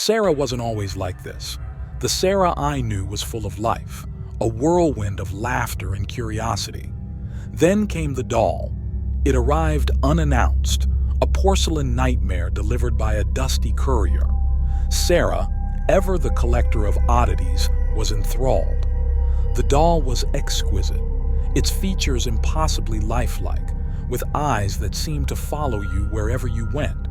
Sarah wasn't always like this. The Sarah I knew was full of life, a whirlwind of laughter and curiosity. Then came the doll. It arrived unannounced, a porcelain nightmare delivered by a dusty courier. Sarah, ever the collector of oddities, was enthralled. The doll was exquisite, its features impossibly lifelike, with eyes that seemed to follow you wherever you went.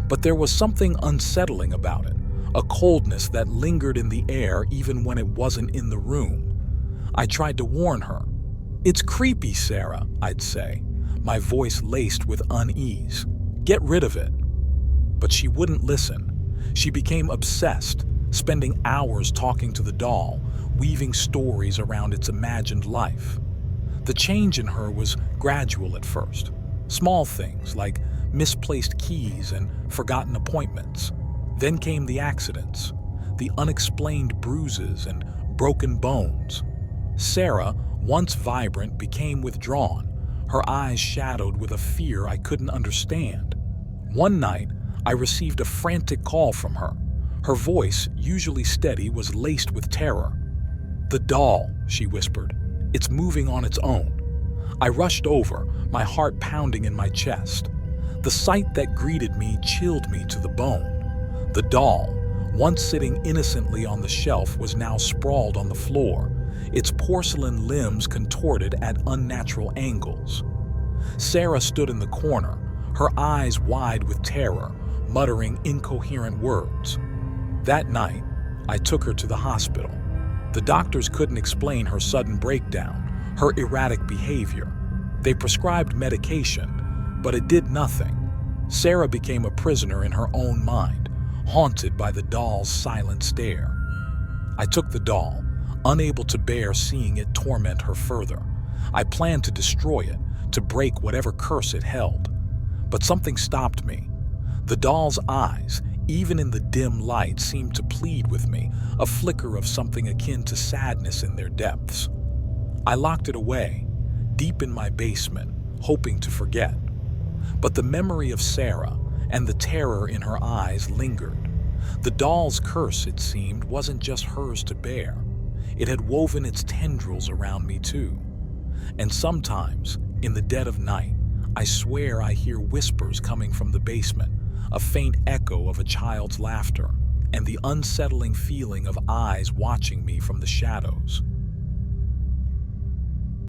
But there was something unsettling about it, a coldness that lingered in the air even when it wasn't in the room. I tried to warn her. "It's creepy, Sarah," I'd say, my voice laced with unease. "Get rid of it." But she wouldn't listen. She became obsessed, spending hours talking to the doll, weaving stories around its imagined life. The change in her was gradual at first. Small things like misplaced keys and forgotten appointments. Then came the accidents, the unexplained bruises and broken bones. Sarah, once vibrant, became withdrawn, her eyes shadowed with a fear I couldn't understand. One night, I received a frantic call from her. Her voice, usually steady, was laced with terror. "The doll," she whispered. "It's moving on its own." I rushed over, my heart pounding in my chest. The sight that greeted me chilled me to the bone. The doll, once sitting innocently on the shelf, was now sprawled on the floor, its porcelain limbs contorted at unnatural angles. Sarah stood in the corner, her eyes wide with terror, muttering incoherent words. That night, I took her to the hospital. The doctors couldn't explain her sudden breakdown, her erratic behavior. They prescribed medication, but it did nothing. Sarah became a prisoner in her own mind, haunted by the doll's silent stare. I took the doll, unable to bear seeing it torment her further. I planned to destroy it, to break whatever curse it held. But something stopped me. The doll's eyes, even in the dim light, seemed to plead with me, a flicker of something akin to sadness in their depths. I locked it away, deep in my basement, hoping to forget. But the memory of Sarah and the terror in her eyes lingered. The doll's curse, it seemed, wasn't just hers to bear. It had woven its tendrils around me too. And sometimes, in the dead of night, I swear I hear whispers coming from the basement, a faint echo of a child's laughter, and the unsettling feeling of eyes watching me from the shadows.